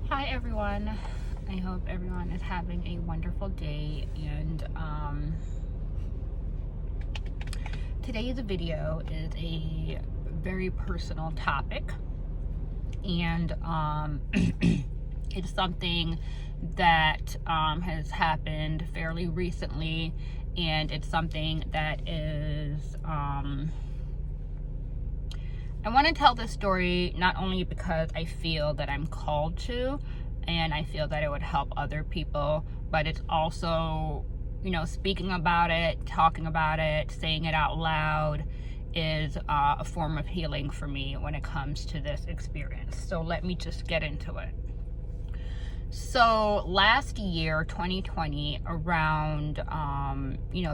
Hi everyone. I hope everyone is having a wonderful day, and today's video is a very personal topic, and it's something that has happened fairly recently, and it's something that is I want to tell this story not only because I feel that I'm called to and I feel that it would help other people, but it's also, speaking about it, talking about it, saying it out loud is a form of healing for me when it comes to this experience. So let me just get into it. So last year, 2020, around,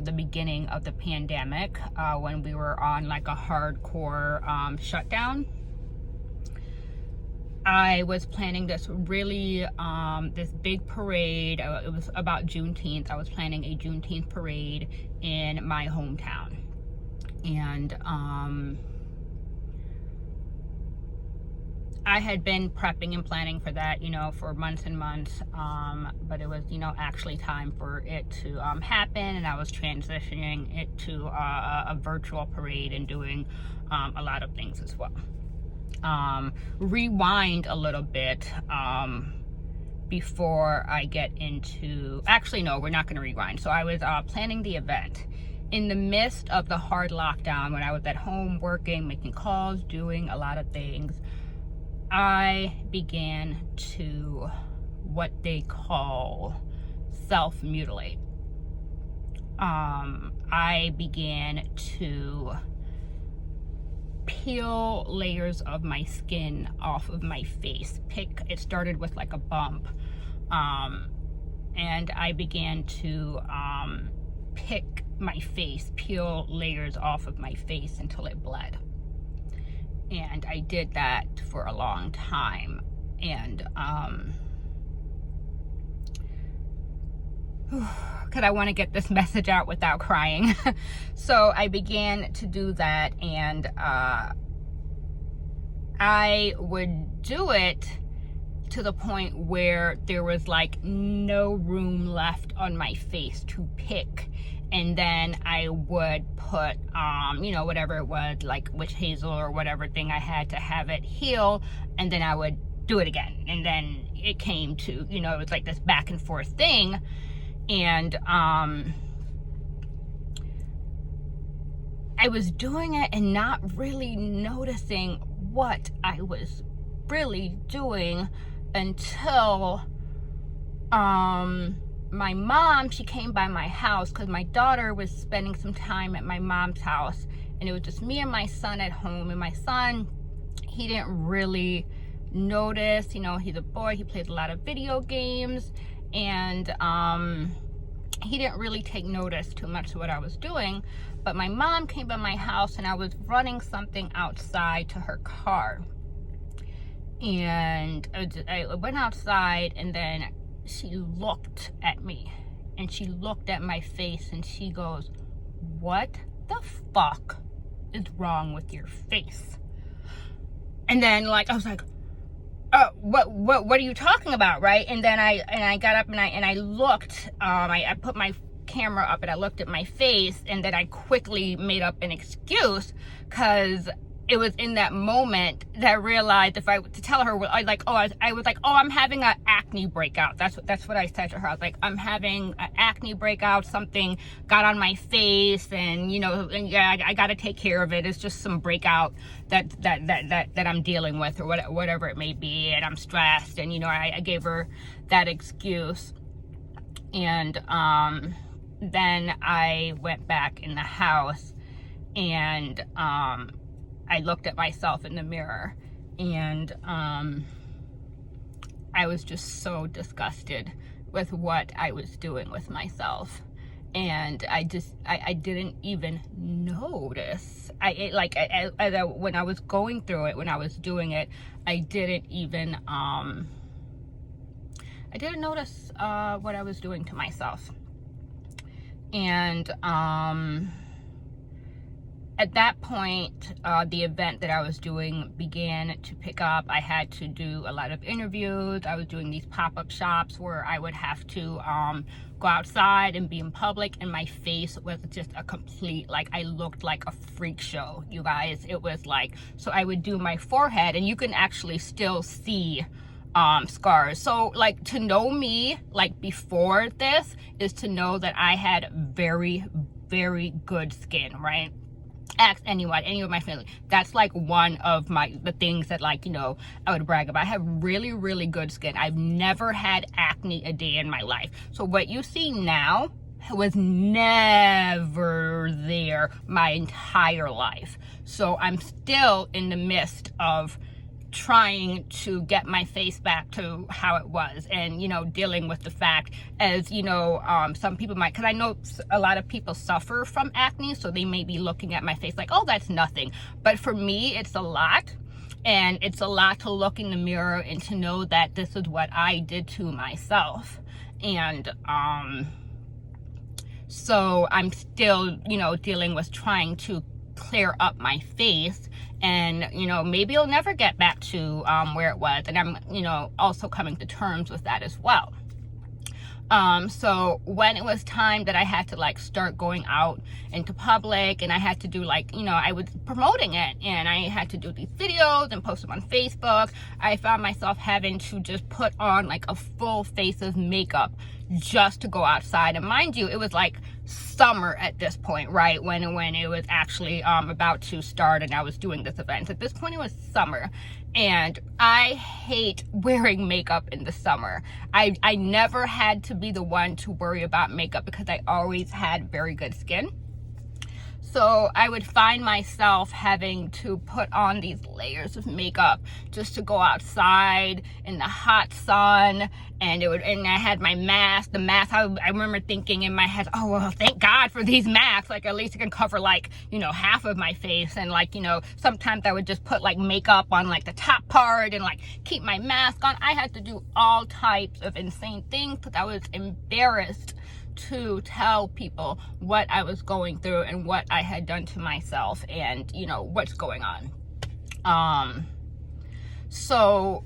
the beginning of the pandemic, when we were on like a hardcore shutdown, I was planning this really, this big parade. It was about Juneteenth. I was planning a Juneteenth parade in my hometown. And, I had been prepping and planning for that, for months and months, but it was, actually time for it to happen, and I was transitioning it to a virtual parade and doing a lot of things as well. Rewind a little bit before I get into, actually no, we're not going to rewind. So I was planning the event. In the midst of the hard lockdown, when I was at home working, making calls, doing a lot of things, I began to what they call self-mutilate. I began to peel layers of my skin off of my face. It started with like a bump, and I began to pick my face, peel layers off of my face until it bled. And I did that for a long time, and because I want to get this message out without crying. So I began to do that, and I would do it to the point where there was like no room left on my face to pick. And then I would put, whatever it was, like witch hazel or whatever thing I had to have it heal, and then I would do it again. And then it came to, it was like this back and forth thing. And I was doing it and not really noticing what I was really doing until my mom, she came by my house because my daughter was spending some time at my mom's house, and it was just me and my son at home. And my son, he didn't really notice, he's a boy, he plays a lot of video games, and he didn't really take notice too much of what I was doing. But my mom came by my house, and I was running something outside to her car, and I went outside, and then she looked at me, and she looked at my face, and she goes, "What the fuck is wrong with your face?" And then I was like, what are you talking about, right? And then I got up and I looked, I put my camera up and I looked at my face, and then I quickly made up an excuse, because it was in that moment that I realized if I to tell her, I was like, I'm having an acne breakout. That's what I said to her. I was like, I'm having an acne breakout. Something got on my face, and I got to take care of it. It's just some breakout that I'm dealing with, or whatever it may be, and I'm stressed. And I gave her that excuse, and then I went back in the house, and I looked at myself in the mirror, and I was just so disgusted with what I was doing with myself. And I didn't even notice. When I was going through it, when I was doing it, I didn't even, I didn't notice what I was doing to myself. And at that point, the event that I was doing began to pick up. I had to do a lot of interviews. I was doing these pop-up shops where I would have to go outside and be in public, and my face was just a complete, like, I looked like a freak show, you guys. It was like, so I would do my forehead, and you can actually still see scars. So, like, to know me, like, before this, is to know that I had very, very good skin, right? Ask anyone, any of my family. That's like one of the things that, like, you know, I would brag about. I have really, really good skin. I've never had acne a day in my life. So what you see now was never there my entire life. So I'm still in the midst of trying to get my face back to how it was, and, you know, dealing with the fact, as you know, some people might, because I know a lot of people suffer from acne, so they may be looking at my face like, oh, that's nothing. But for me, it's a lot, and it's a lot to look in the mirror and to know that this is what I did to myself. And so I'm still, you know, dealing with trying to clear up my face, and, you know, maybe it'll never get back to where it was, and I'm, you know, also coming to terms with that as well. So when it was time that I had to, like, start going out into public, and I had to do, like, you know, I was promoting it, and I had to do these videos and post them on Facebook, I found myself having to just put on, like, a full face of makeup just to go outside. And mind you, it was like summer at this point, right? When it was actually about to start, and I was doing this event. At this point, it was summer, and I hate wearing makeup in the summer. I never had to be the one to worry about makeup because I always had very good skin. So I would find myself having to put on these layers of makeup just to go outside in the hot sun, and I had my mask. The mask, I remember thinking in my head, oh, well, thank God for these masks. Like, at least it can cover, like, you know, half of my face. And, like, you know, sometimes I would just put, like, makeup on, like, the top part and, like, keep my mask on. I had to do all types of insane things because I was embarrassed to tell people what I was going through and what I had done to myself, and, you know, what's going on. So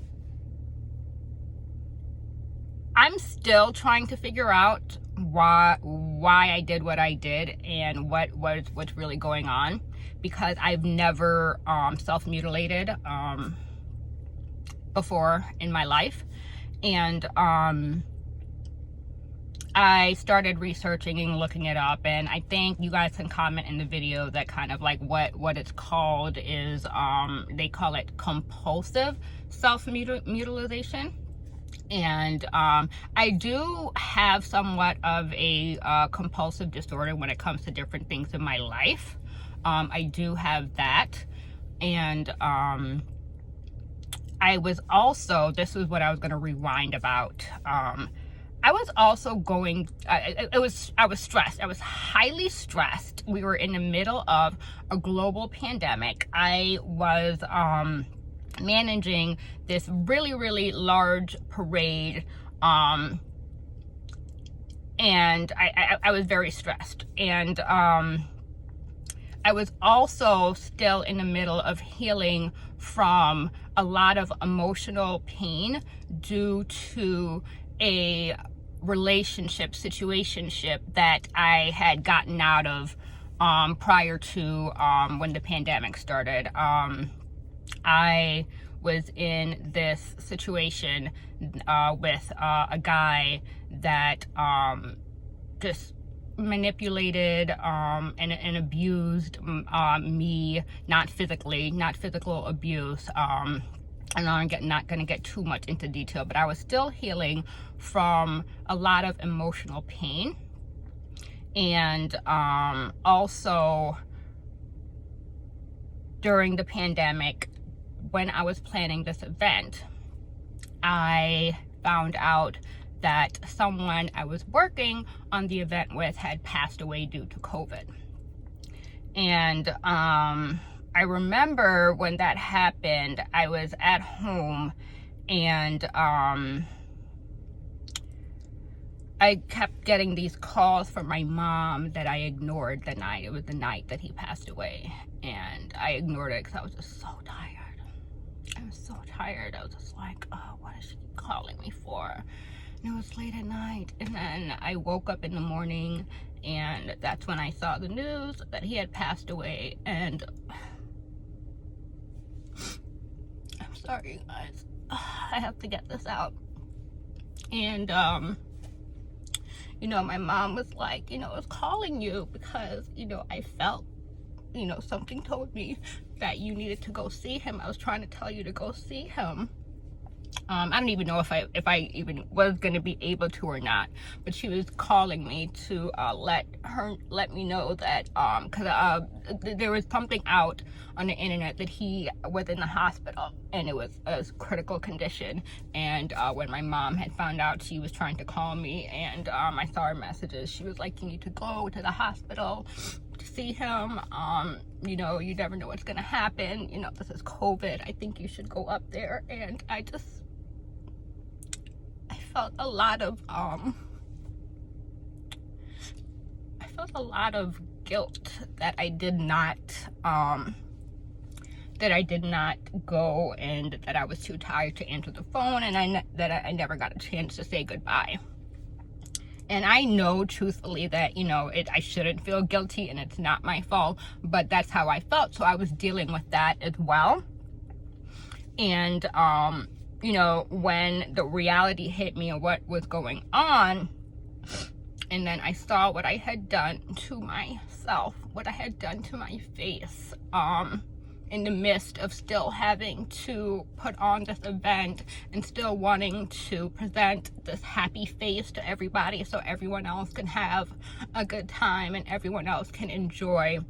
I'm still trying to figure out why I did what I did and what's really going on, because I've never self-mutilated before in my life. And I started researching and looking it up, and I think you guys can comment in the video that kind of like what it's called is, they call it compulsive self-mutilation. And I do have somewhat of a compulsive disorder when it comes to different things in my life. I do have that. And I was also, this is what I was going to rewind about. I was also going, I was stressed. I was highly stressed. We were in the middle of a global pandemic. I was managing this really, really large parade, and I was very stressed. And I was also still in the middle of healing from a lot of emotional pain due to a situationship that I had gotten out of prior to when the pandemic started. I was in this situation with a guy that just manipulated and abused me, not physical abuse. And I'm not going to get too much into detail, but I was still healing from a lot of emotional pain. And also during the pandemic, when I was planning this event, I found out that someone I was working on the event with had passed away due to COVID. And I remember when that happened, I was at home, and I kept getting these calls from my mom that I ignored the night. It was the night that he passed away. And I ignored it because I was just so tired. I was so tired. I was just like, oh, what is she calling me for? And it was late at night. And then I woke up in the morning, and that's when I saw the news that he had passed away. And I'm sorry, you guys. I have to get this out. And, you know, my mom was like, you know, I was calling you because, you know, I felt, you know, something told me that you needed to go see him. I was trying to tell you to go see him. I don't even know if I even was going to be able to or not, but she was calling me to let me know that because there was something out on the internet that he was in the hospital and it was a critical condition. And when my mom had found out, she was trying to call me, and I saw her messages. She was like, you need to go to the hospital to see him. You know, you never know what's gonna happen. You know, this is COVID. I think you should go up there. And I felt a lot of guilt that I did not go, and that I was too tired to answer the phone, and that I never got a chance to say goodbye. And I know truthfully that, you know, I shouldn't feel guilty and it's not my fault, but that's how I felt. So I was dealing with that as well. And, you know, when the reality hit me of what was going on, and then I saw what I had done to myself, what I had done to my face, in the midst of still having to put on this event and still wanting to present this happy face to everybody so everyone else can have a good time and everyone else can enjoy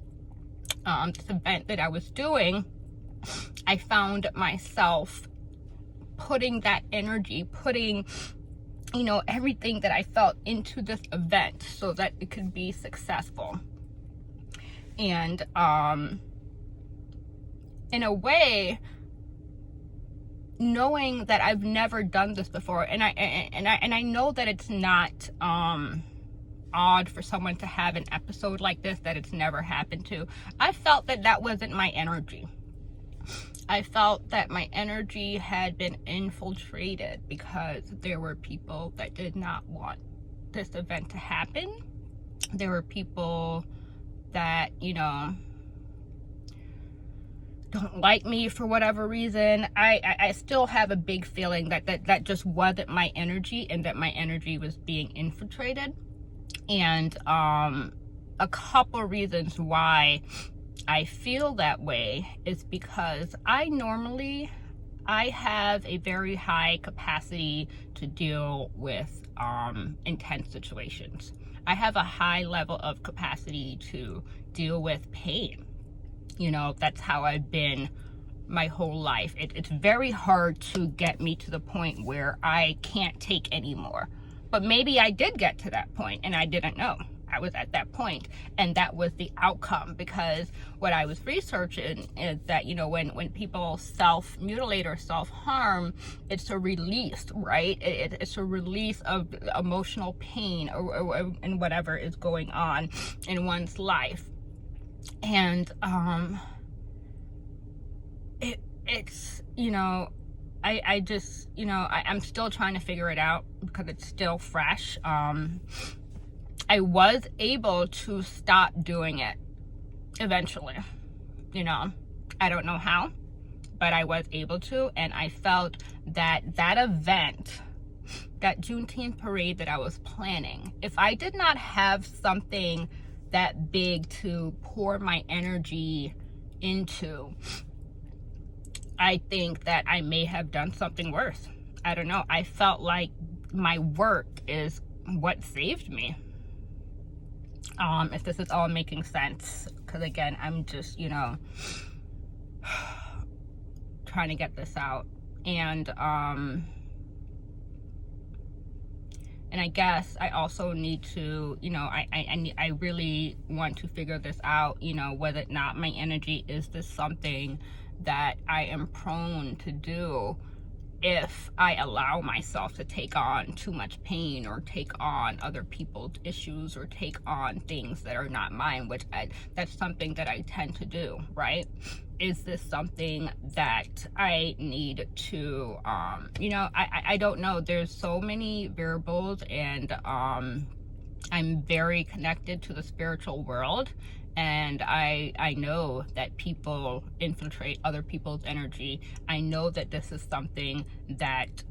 this event that I was doing, I found myself putting that energy, putting, you know, everything that I felt into this event so that it could be successful. And in a way, knowing that I've never done this before, and I know that it's not odd for someone to have an episode like this that it's never happened to. I felt that that wasn't my energy. I felt that my energy had been infiltrated because there were people that did not want this event to happen. There were people that, you know, don't like me for whatever reason. I still have a big feeling that just wasn't my energy, and that my energy was being infiltrated. And a couple reasons why I feel that way is because I have a very high capacity to deal with intense situations. I have a high level of capacity to deal with pain. You know, that's how I've been my whole life. It's very hard to get me to the point where I can't take anymore. But maybe I did get to that point and I didn't know. I was at that point, and that was the outcome, because what I was researching is that, you know, when people self-mutilate or self-harm, it's a release, right? It's a release of emotional pain or and whatever is going on in one's life. And it's, you know, I just, you know, I'm still trying to figure it out because it's still fresh. I was able to stop doing it eventually, you know. I don't know how, but I was able to. And I felt that that event, that Juneteenth parade that I was planning, if I did not have something that big to pour my energy into, I think that I may have done something worse. I don't know. I felt like my work is what saved me. If this is all making sense, because again, I'm just, you know, trying to get this out. And I guess I also need to, you know, I really want to figure this out, you know, whether or not my energy, is this something that I am prone to do if I allow myself to take on too much pain or take on other people's issues or take on things that are not mine, which that's something that I tend to do, right? Is this something that I need to, I don't know. There's so many variables, and I'm very connected to the spiritual world, and I know that people infiltrate other people's energy. I know that this is something that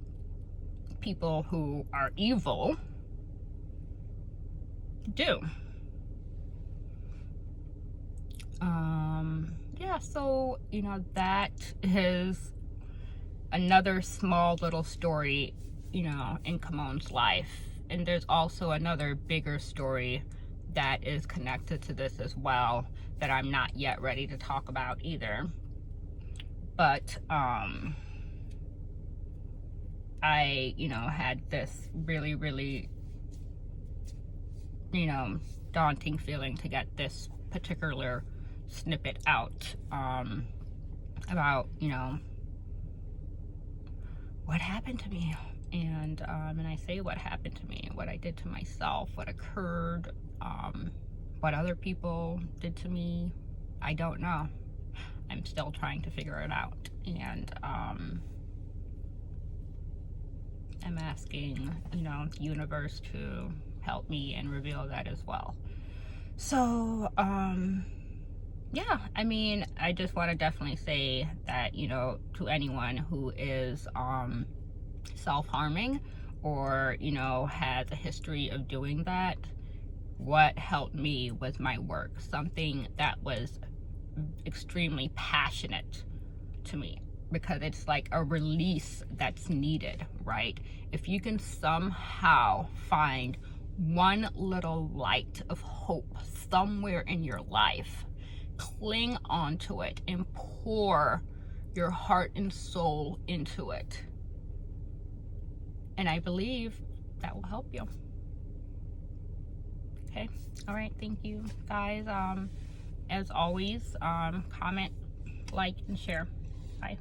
people who are evil do. Yeah, so, that is another small little story, in Kamon's life. And there's also another bigger story that is connected to this as well that I'm not yet ready to talk about either. But I, had this really, really, daunting feeling to get this particular snippet out about, what happened to me. And I say what happened to me, what I did to myself, what occurred, what other people did to me. I don't know. I'm still trying to figure it out. And I'm asking, the universe to help me and reveal that as well. So, yeah, I just want to definitely say that, to anyone who is self-harming or, has a history of doing that, what helped me was my work, something that was extremely passionate to me, because it's like a release that's needed, right? If you can somehow find one little light of hope somewhere in your life, cling onto it and pour your heart and soul into it. And I believe that will help you. Okay. All right. Thank you, guys. As always, comment, like, and share. Bye.